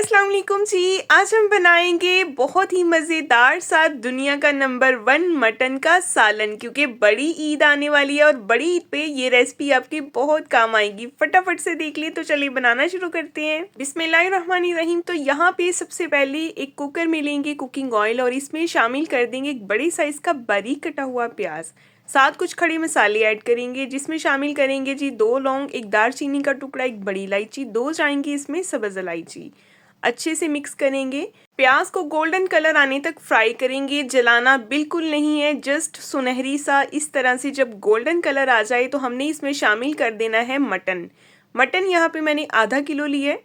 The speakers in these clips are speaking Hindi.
अस्सलाम वालेकुम जी। आज हम बनाएंगे बहुत ही मज़ेदार सा दुनिया का नंबर 1 मटन का सालन, क्योंकि बड़ी ईद आने वाली है और बड़ी ईद पे ये रेसिपी आपकी बहुत काम आएगी। फटाफट से देख लिए तो चलिए बनाना शुरू करते हैं। बिस्मिल्लाहिर्रहमानिर्रहीम। तो यहाँ पे सबसे पहले एक कुकर में लेंगे कुकिंग ऑयल और इसमें शामिल कर देंगे एक बड़ी साइज़ का बारीक कटा हुआ प्याज। साथ कुछ खड़े मसाले ऐड करेंगे जिसमें शामिल करेंगे जी 2 लौंग, एक दालचीनी का टुकड़ा, एक बड़ी इलायची, 2 जाएंगी इसमें सब्ज़ इलायची। अच्छे से मिक्स करेंगे। प्याज को गोल्डन कलर आने तक फ्राई करेंगे, जलाना बिल्कुल नहीं है, जस्ट सुनहरी सा इस तरह से जब गोल्डन कलर आ जाए तो हमने इसमें शामिल कर देना है मटन। मटन यहाँ पे मैंने आधा किलो लिया है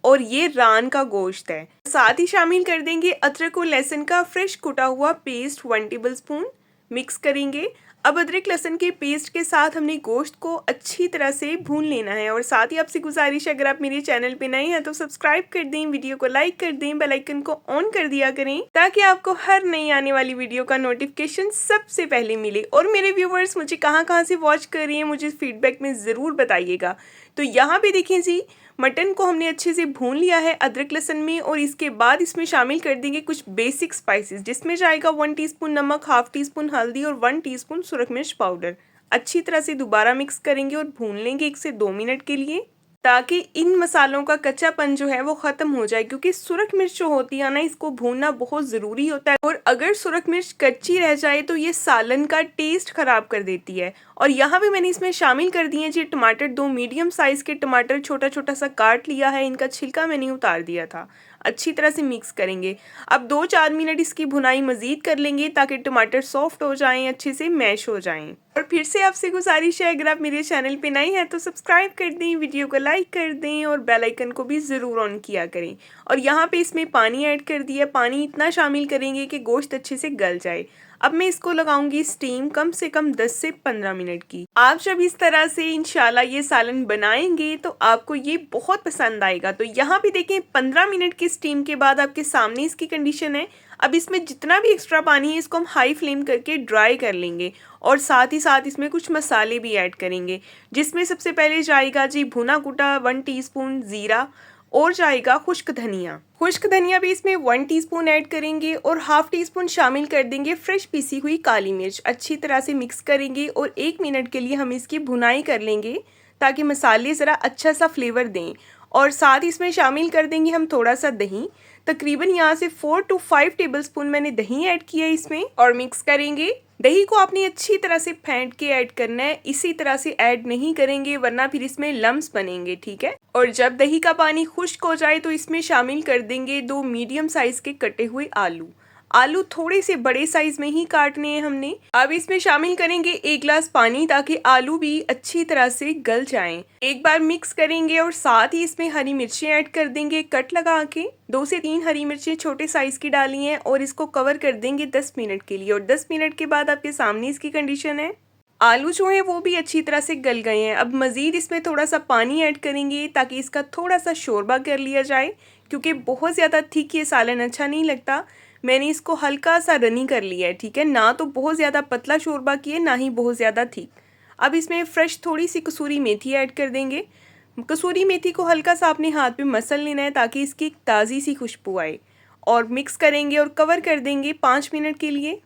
और ये रान का गोश्त है। साथ ही शामिल कर देंगे अदरक और लहसुन का फ्रेश कुटा हुआ पेस्ट 1 टेबल स्पून। मिक्स करेंगे। अब अदरक लहसुन के पेस्ट के साथ हमने गोश्त को अच्छी तरह से भून लेना है। और साथ ही आपसे गुजारिश है, अगर आप मेरे चैनल पे नए हैं तो सब्सक्राइब कर दें, वीडियो को लाइक कर दें, बेल आइकन को ऑन कर दिया करें ताकि आपको हर नई आने वाली वीडियो का नोटिफिकेशन सबसे पहले मिले। और मेरे व्यूवर्स मुझे कहाँ से वॉच कर रही हैं मुझे फीडबैक में ज़रूर बताइएगा। तो यहाँ पे देखें जी, मटन को हमने अच्छे से भून लिया है अदरक लहसुन में और इसके बाद इसमें शामिल कर देंगे कुछ बेसिक स्पाइसेस, जिसमें जाएगा 1 टीस्पून नमक, हाफ टी स्पून हल्दी और 1 टीस्पून सुरख मिर्च पाउडर। अच्छी तरह से दोबारा मिक्स करेंगे और भून लेंगे 1 से 2 मिनट के लिए, ताकि इन मसालों का कच्चापन जो है वो ख़त्म हो जाए, क्योंकि सुरख मिर्च जो होती है ना, इसको भूनना बहुत ज़रूरी होता है और अगर सुरख मिर्च कच्ची रह जाए तो ये सालन का टेस्ट ख़राब कर देती है। और यहाँ पे मैंने इसमें शामिल कर दिए जी टमाटर, 2 मीडियम साइज़ के टमाटर छोटा छोटा सा काट लिया है, इनका छिलका मैंने उतार दिया था। अच्छी तरह से मिक्स करेंगे। अब 2-4 मिनट इसकी भुनाई मज़ीद कर लेंगे ताकि टमाटर सॉफ्ट हो जाएं, अच्छे से मैश हो जाएं। और फिर से आपसे गुजारिश है, अगर आप मेरे चैनल पे नए हैं तो सब्सक्राइब कर दें, वीडियो को लाइक कर दें और बेल आइकन को भी ज़रूर ऑन किया करें। और यहाँ पे इसमें पानी ऐड कर दिया। पानी इतना शामिल करेंगे कि गोश्त अच्छे से गल जाए। अब मैं इसको लगाऊंगी स्टीम कम से कम 10 से 15 मिनट की। आप जब इस तरह से इंशाल्लाह ये सालन बनाएंगे तो आपको ये बहुत पसंद आएगा। तो यहाँ पे देखें 15 मिनट की स्टीम के बाद आपके सामने इसकी कंडीशन है। अब इसमें जितना भी एक्स्ट्रा पानी है इसको हम हाई फ्लेम करके ड्राई कर लेंगे और साथ ही साथ इसमें कुछ मसाले भी ऐड करेंगे, जिसमें सबसे पहले जाएगा जी भुना कुटा 1 टीस्पून ज़ीरा और जाएगा खुश्क धनिया। खुश्क धनिया भी इसमें 1 टीस्पून ऐड करेंगे और हाफ टी स्पून शामिल कर देंगे फ्रेश पीसी हुई काली मिर्च। अच्छी तरह से मिक्स करेंगे और 1 मिनट के लिए हम इसकी भुनाई कर लेंगे ताकि मसाले ज़रा अच्छा सा फ्लेवर दें। और साथ इसमें शामिल कर देंगे हम थोड़ा सा दही, तकरीबन यहाँ से 4 to 5 टेबल स्पून मैंने दही ऐड किया है इसमें और मिक्स करेंगे। दही को आपने अच्छी तरह से फेंट के ऐड करना है, इसी तरह से ऐड नहीं करेंगे वरना फिर इसमें लम्स बनेंगे, ठीक है। और जब दही का पानी खुश्क हो जाए तो इसमें शामिल कर देंगे 2 मीडियम साइज के कटे हुए आलू। आलू थोड़े से बड़े साइज में ही काटने हैं हमने। अब इसमें शामिल करेंगे 1 गिलास पानी ताकि आलू भी अच्छी तरह से गल जाएं। एक बार मिक्स करेंगे और साथ ही इसमें हरी मिर्चें ऐड कर देंगे कट लगा के। 2 से 3 हरी मिर्चें छोटे साइज की डाली हैं और इसको कवर कर देंगे 10 मिनट के लिए। और 10 मिनट के बाद आपके सामने इसकी कंडीशन है, आलू जो है वो भी अच्छी तरह से गल गए हैं। अब मज़ीद इसमें थोड़ा सा पानी ऐड करेंगे ताकि इसका थोड़ा सा शोरबा कर लिया जाए, क्योंकि बहुत ज़्यादा थिक ये सालन अच्छा नहीं लगता। मैंने इसको हल्का सा रनी कर लिया है, ठीक है, ना तो बहुत ज़्यादा पतला शोरबा किए ना ही बहुत ज़्यादा थिक। अब इसमें फ्रेश थोड़ी सी कसूरी मेथी ऐड कर देंगे। कसूरी मेथी को हल्का सा अपने हाथ पे मसल लेना है ताकि इसकी एक ताज़ी सी खुशबू आए और मिक्स करेंगे और कवर कर देंगे 5 मिनट के लिए।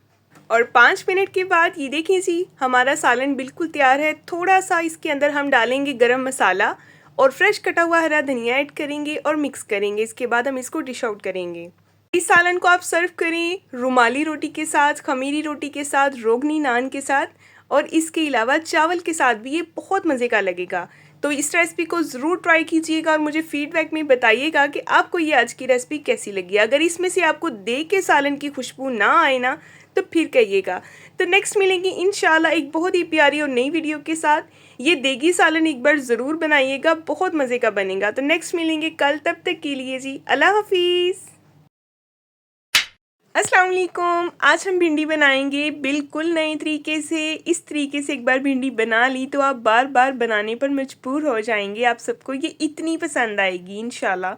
और 5 मिनट के बाद ये देखिए जी हमारा सालन बिल्कुल तैयार है। थोड़ा सा इसके अंदर हम डालेंगे गरम मसाला और फ्रेश कटा हुआ हरा धनिया ऐड करेंगे और मिक्स करेंगे। इसके बाद हम इसको डिश आउट करेंगे। इस सालन को आप सर्व करें रुमाली रोटी के साथ, खमीरी रोटी के साथ, रोगनी नान के साथ और इसके अलावा चावल के साथ भी ये बहुत मज़े का लगेगा। तो इस रेसिपी को ज़रूर ट्राई कीजिएगा और मुझे फीडबैक में बताइएगा कि आपको ये आज की रेसिपी कैसी लगी। अगर इसमें से आपको देख के सालन की खुशबू ना आए ना तो फिर कहिएगा। तो नेक्स्ट मिलेंगे इंशाल्लाह एक बहुत ही प्यारी और नई वीडियो के साथ। ये देगी सालन एक बार ज़रूर बनाइएगा, बहुत मज़े का बनेगा। तो नेक्स्ट मिलेंगे कल, तब तक के लिए जी अल्लाह हाफिज़। अस्सलाम वालेकुम। आज हम भिंडी बनाएंगे बिल्कुल नए तरीके से। इस तरीके से एक बार भिंडी बना ली तो आप बार बार बनाने पर मजबूर हो जाएंगे। आप सबको ये इतनी पसंद आएगी इंशाल्लाह।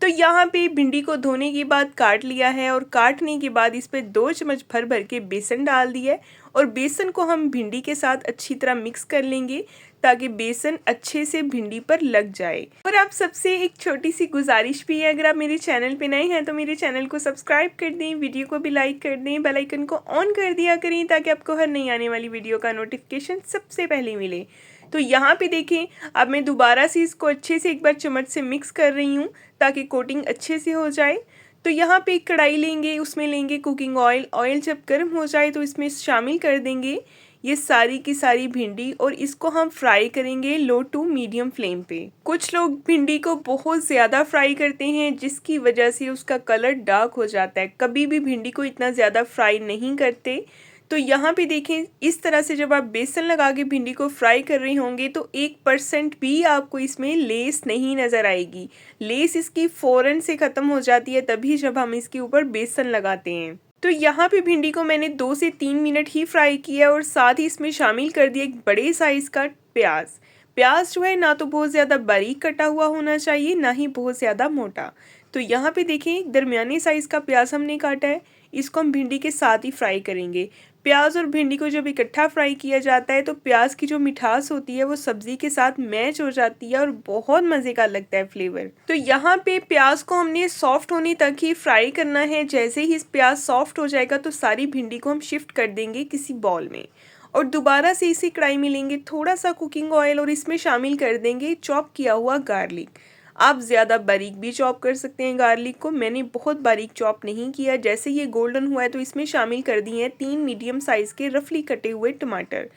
तो यहाँ पे भिंडी को धोने के बाद काट लिया है और काटने के बाद इस पर 2 चम्मच भर भर के बेसन डाल दिया है और बेसन को हम भिंडी के साथ अच्छी तरह मिक्स कर लेंगे ताकि बेसन अच्छे से भिंडी पर लग जाए। और आप सबसे एक छोटी सी गुजारिश भी है, अगर आप मेरे चैनल पे नए हैं तो मेरे चैनल को सब्सक्राइब कर दें, वीडियो को भी लाइक कर दें, बेल आइकन को ऑन कर दिया करें ताकि आपको हर नई आने वाली वीडियो का नोटिफिकेशन सबसे पहले मिले। तो यहाँ पे देखें, अब मैं दोबारा से इसको अच्छे से एक बार चम्मच से मिक्स कर रही हूँ ताकि कोटिंग अच्छे से हो जाए। तो यहाँ पे एक कढ़ाई लेंगे, उसमें लेंगे कुकिंग ऑयल। ऑयल जब गर्म हो जाए तो इसमें शामिल कर देंगे ये सारी की सारी भिंडी और इसको हम फ्राई करेंगे लो टू मीडियम फ्लेम पे। कुछ लोग भिंडी को बहुत ज़्यादा फ्राई करते हैं जिसकी वजह से उसका कलर डार्क हो जाता है। कभी भी भिंडी को इतना ज़्यादा फ्राई नहीं करते। तो यहाँ पे देखें, इस तरह से जब आप बेसन लगा के भिंडी को फ्राई कर रहे होंगे तो 1% भी आपको इसमें लेस नहीं नज़र आएगी। लेस इसकी फ़ौरन से ख़त्म हो जाती है तभी जब हम इसके ऊपर बेसन लगाते हैं। तो यहाँ पे भिंडी को मैंने 2 से 3 मिनट ही फ्राई किया और साथ ही इसमें शामिल कर दिया एक बड़े साइज़ का प्याज। प्याज जो है ना तो बहुत ज़्यादा बारीक कटा हुआ होना चाहिए, ना ही बहुत ज़्यादा मोटा। तो यहाँ पे देखें, एक दरमियानी साइज़ का प्याज हमने काटा है। इसको हम भिंडी के साथ ही फ्राई करेंगे। प्याज और भिंडी को जब इकट्ठा फ्राई किया जाता है तो प्याज की जो मिठास होती है वो सब्ज़ी के साथ मैच हो जाती है और बहुत मज़े का लगता है फ्लेवर। तो यहाँ पे प्याज को हमने सॉफ्ट होने तक ही फ्राई करना है। जैसे ही प्याज सॉफ्ट हो जाएगा तो सारी भिंडी को हम शिफ्ट कर देंगे किसी बॉल में और दोबारा से इसी कढ़ाई में लेंगे थोड़ा सा कुकिंग ऑयल और इसमें शामिल कर देंगे चॉप किया हुआ गार्लिक। आप ज़्यादा बारीक भी चॉप कर सकते हैं गार्लिक को, मैंने बहुत बारीक चॉप नहीं किया। जैसे ये गोल्डन हुआ है तो इसमें शामिल कर दिए हैं 3 मीडियम साइज़ के रफली कटे हुए टमाटर।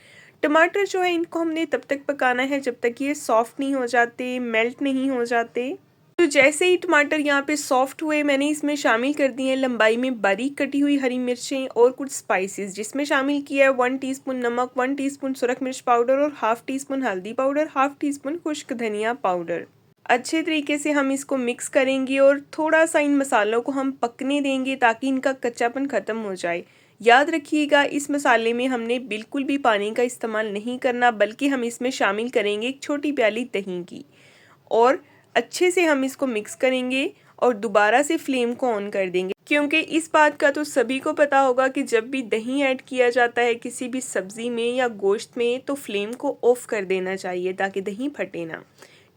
टमाटर जो है इनको हमने तब तक पकाना है जब तक ये सॉफ्ट नहीं हो जाते, मेल्ट नहीं हो जाते। तो जैसे ही टमाटर यहाँ पे सॉफ्ट हुए मैंने इसमें शामिल कर दिए हैं लंबाई में बारीक कटी हुई हरी मिर्चें और कुछ स्पाइसेस, जिसमें शामिल किया है 1 टीस्पून नमक, 1 टीस्पून सुरख मिर्च पाउडर और हाफ़ टीस्पून हल्दी पाउडर, हाफ़ टीस्पून खुश्क धनिया पाउडर। अच्छे तरीके से हम इसको मिक्स करेंगे और थोड़ा सा इन मसालों को हम पकने देंगे ताकि इनका कच्चापन ख़त्म हो जाए। याद रखिएगा, इस मसाले में हमने बिल्कुल भी पानी का इस्तेमाल नहीं करना, बल्कि हम इसमें शामिल करेंगे एक छोटी प्याली दही की और अच्छे से हम इसको मिक्स करेंगे और दोबारा से फ्लेम को ऑन कर देंगे। क्योंकि इस बात का तो सभी को पता होगा कि जब भी दही ऐड किया जाता है किसी भी सब्ज़ी में या गोश्त में तो फ्लेम को ऑफ कर देना चाहिए ताकि दही फटे ना।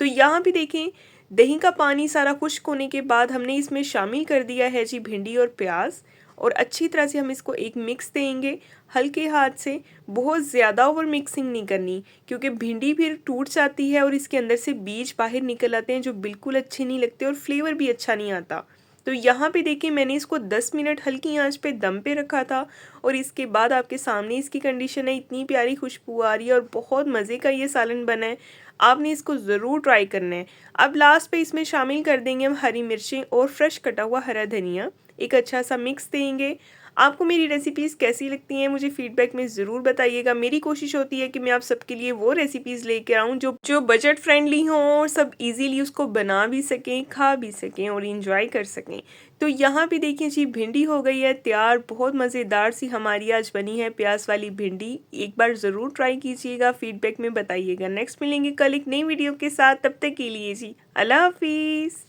तो यहाँ भी देखें, दही का पानी सारा खुश्क होने के बाद हमने इसमें शामिल कर दिया है जी भिंडी और प्याज और अच्छी तरह से हम इसको एक मिक्स देंगे हल्के हाथ से। बहुत ज़्यादा ओवर मिक्सिंग नहीं करनी क्योंकि भिंडी फिर टूट जाती है और इसके अंदर से बीज बाहर निकल आते हैं जो बिल्कुल अच्छे नहीं लगते और फ्लेवर भी अच्छा नहीं आता। तो यहाँ पे देखिए, मैंने इसको 10 मिनट हल्की आंच पे दम पे रखा था और इसके बाद आपके सामने इसकी कंडीशन है। इतनी प्यारी खुशबू आ रही है और बहुत मज़े का ये सालन बना है। आपने इसको ज़रूर ट्राई करना है। अब लास्ट पे इसमें शामिल कर देंगे हम हरी मिर्चें और फ्रेश कटा हुआ हरा धनिया। एक अच्छा सा मिक्स देंगे। आपको मेरी रेसिपीज़ कैसी लगती हैं मुझे फीडबैक में ज़रूर बताइएगा। मेरी कोशिश होती है कि मैं आप सबके लिए वो रेसिपीज़ लेके आऊँ जो बजट फ्रेंडली हों और सब इजीली उसको बना भी सकें, खा भी सकें और इंजॉय कर सकें। तो यहाँ पे देखिए जी, भिंडी हो गई है तैयार। बहुत मज़ेदार सी हमारी आज बनी है प्याज वाली भिंडी। एक बार ज़रूर ट्राई कीजिएगा, फीडबैक में बताइएगा। नेक्स्ट मिलेंगे कल एक नई वीडियो के साथ, तब तक के लिए जी अल्लाह हाफिज़।